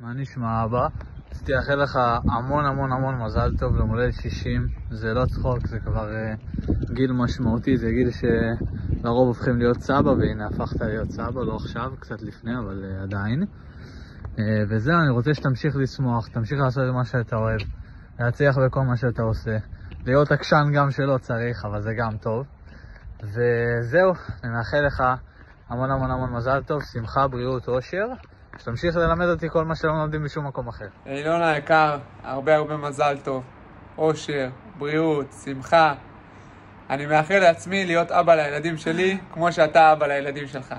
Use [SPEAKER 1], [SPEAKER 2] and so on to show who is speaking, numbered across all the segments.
[SPEAKER 1] מה נשמע אבא? רציתי לאחל לך המון המון המון מזל טוב למולדת 60. זה לא צחוק, זה כבר גיל משמעותי, זה גיל שלרוב הופכים להיות סבא, והנה הפכת להיות סבא, לא עכשיו, קצת לפני, אבל עדיין. וזהו, אני רוצה שתמשיך לשמוח, תמשיך לעשות את מה שאתה אוהב, להצליח בכל מה שאתה עושה, להיות עקשן גם שלא צריך, אבל זה גם טוב. וזהו, אני מאחל לך המון המון המון מזל טוב, שמחה, בריאות, אושר, שתמשיך ללמד אותי כל מה שלא מלמדים בשום מקום אחר.
[SPEAKER 2] אילון היקר, הרבה מזל טוב, אושר, בריאות, שמחה. אני מאחל לעצמי להיות אבא לילדים שלי, כמו שאתה אבא לילדים שלך.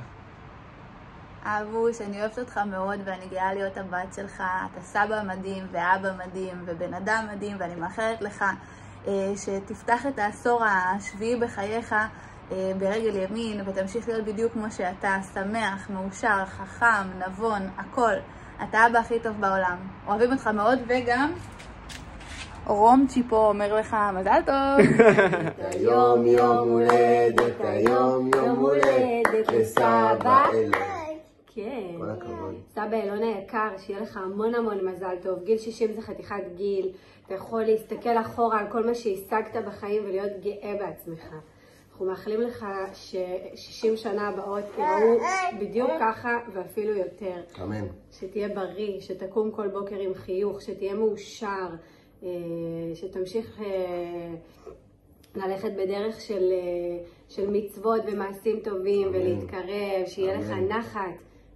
[SPEAKER 3] אבוש, אני אוהבת אותך מאוד ואני גאה להיות הבת שלך. אתה סבא מדהים ואבא מדהים ובן אדם מדהים, ואני מאחלת לך שתפתח את העשור השביעי בחייך ברגל ימין, ותמשיך להיות בדיוק כמו שאתה, שמח, מאושר, חכם, נבון, הכל. אתה האבא הכי טוב בעולם. אוהבים אותך מאוד, וגם רום פה אומר לך מזל טוב.
[SPEAKER 4] היום יום הולדת, היום יום הולדת לסבא אילון.
[SPEAKER 5] כן,
[SPEAKER 4] כל הכבוד.
[SPEAKER 5] סבא אילון היקר, שיהיה לך המון המון מזל טוב. גיל 60 זה חתיכת גיל, אתה יכול להסתכל אחורה על כל מה שהשגת בחיים ולהיות גאה בעצמך. אנחנו מאחלים לך ש60 שנה הבאות יראו בדיוק ככה ואפילו יותר.
[SPEAKER 4] אמן.
[SPEAKER 5] שתהיה בריא, שתקום כל בוקר עם חיוך, שתהיה מאושר, שתמשיך ללכת בדרך של מצוות ומעשים טובים ולהתקרב, שיהיה לך נחת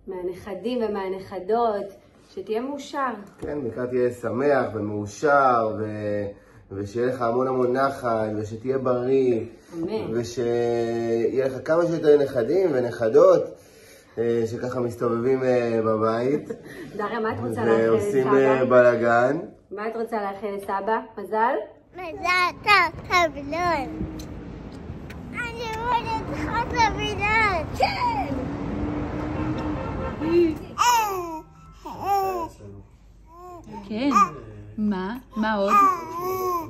[SPEAKER 5] מהנכדים ומהנכדות, שתהיה מאושר.
[SPEAKER 4] כן, בעיקר תהיה שמח ומאושר ושיהיה לך המון המון נחת ושתהיה בריא.
[SPEAKER 5] אמן.
[SPEAKER 4] ושיהיה לך כמה שיותר נכדים ונכדות שככה מסתובבים בבית.
[SPEAKER 5] דריה, מה את רוצה לאחל לסבא?
[SPEAKER 4] ועושים בלגן.
[SPEAKER 5] מה את רוצה לאחל לסבא? מזל?
[SPEAKER 6] מזל טוב, חבילון. אני אוהבת לך חבילון. כן!
[SPEAKER 3] כן. מה? מה עוד?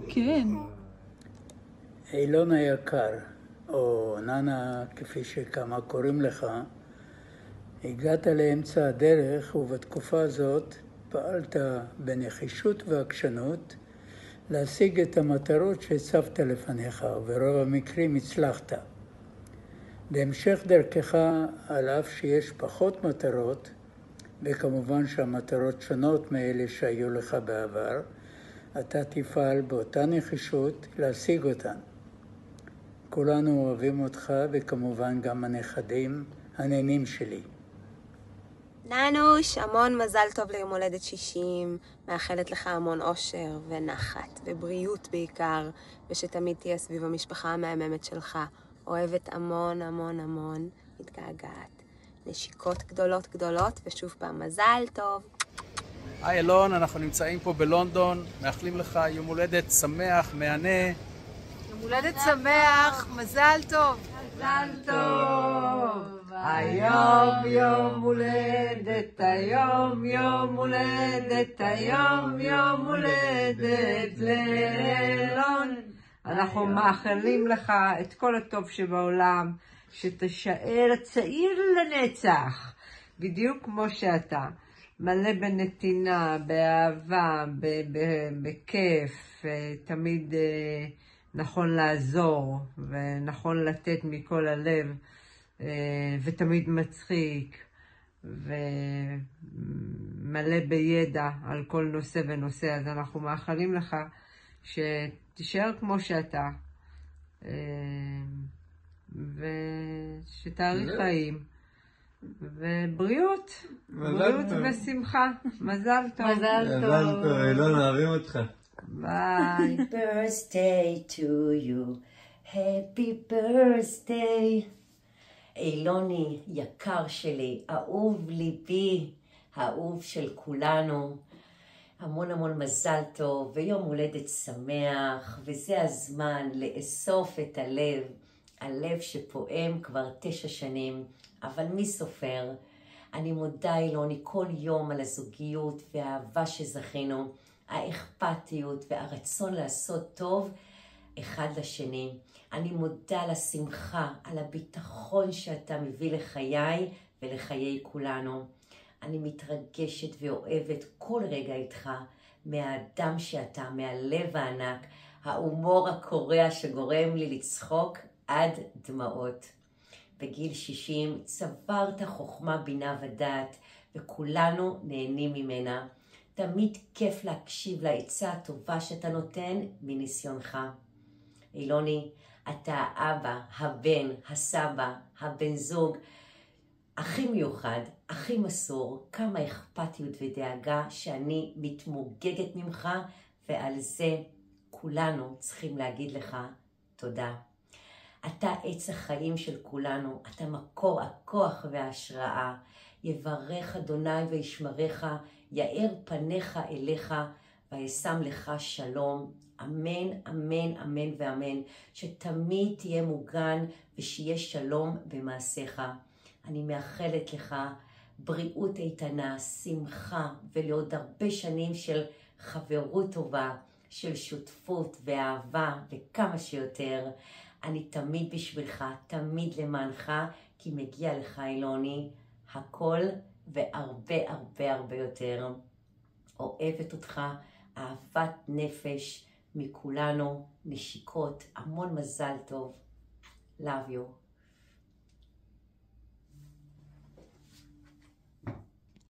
[SPEAKER 3] כן.
[SPEAKER 7] אילון היקר, או ננה כפי שכמה קוראים לך, הגעת לאמצע הדרך, ובתקופה הזאת פעלת בנחישות ועקשנות להשיג את המטרות שהצבת לפניך, וברוב המקרים הצלחת. בהמשך דרכך, על אף שיש פחות מטרות, וכמובן שהמטרות שונות מאלה שהיו לך בעבר, אתה תפעל באותה נחישות להשיג אותן. כולנו אוהבים אותך, וכמובן גם הנכדים, הנינים שלי.
[SPEAKER 8] ננוש, המון מזל טוב ליום הולדת 60, מאחלת לך המון אושר ונחת ובריאות בעיקר, ושתמיד תהיה סביב המשפחה המהממת שלך. אוהבת המון המון המון, מתגעגעת. נשיקות גדולות גדולות, ושוב פעם מזל טוב.
[SPEAKER 9] היי אילון, אנחנו נמצאים פה בלונדון, מאחלים לך יום הולדת שמח, מהנה.
[SPEAKER 10] יום הולדת שמח, מזל טוב.
[SPEAKER 11] מזל טוב. היום יום הולדת, היום יום הולדת, היום יום הולדת לאילון. אנחנו מאחלים לך את כל הטוב שבעולם, שתשאר צעיר לנצח, בדיוק כמו שאתה. מלא בנתינה, באהבה, בכיף, תמיד נכון לעזור ונכון לתת מכל הלב, ותמיד מצחיק ומלא בידע על כל נושא ונושא. אז אנחנו מאחלים לך שתישאר כמו שאתה, ושתאריך חיים ובריאות, בריאות ושמחה. מזל טוב.
[SPEAKER 4] מזל טוב, אילון, אוהבים אותך.
[SPEAKER 11] ביי.
[SPEAKER 12] birthday to you, happy birthday. אילוני, יקר שלי, אהוב ליבי, האהוב של כולנו. המון המון מזל טוב ויום הולדת שמח, וזה הזמן לאסוף את הלב, הלב שפועם כבר 9 שנים, אבל מי סופר? אני מודה אילוני כל יום על הזוגיות והאהבה שזכינו, האכפתיות והרצון לעשות טוב אחד לשני. אני מודה על השמחה, על הביטחון שאתה מביא לחיי ולחיי כולנו. אני מתרגשת ואוהבת כל רגע איתך, מהאדם שאתה, מהלב הענק, ההומור הקורע שגורם לי לצחוק עד דמעות. בגיל 60 צברת חוכמה, בינה ודעת, וכולנו נהנים ממנה. תמיד כיף להקשיב לעצה הטובה שאתה נותן מניסיונך. אילוני, אתה האבא, הבן, הסבא, הבן זוג, הכי מיוחד, הכי מסור, כמה אכפתיות ודאגה שאני מתמוגגת ממך, ועל זה כולנו צריכים להגיד לך תודה. אתה עץ החיים של כולנו, אתה מקור הכוח וההשראה. יברך אדוני וישמרך, יאר פניך אליך, וישם לך שלום. אמן, אמן, אמן ואמן. שתמיד תהיה מוגן ושיהיה שלום במעשיך. אני מאחלת לך בריאות איתנה, שמחה, ולעוד הרבה שנים של חברות טובה, של שותפות ואהבה, וכמה שיותר. אני תמיד בשבילך, תמיד למענך, כי מגיע לך אילוני הכל והרבה הרבה הרבה יותר. אוהבת אותך, אהבת נפש מכולנו, נשיקות, המון מזל טוב. Love you.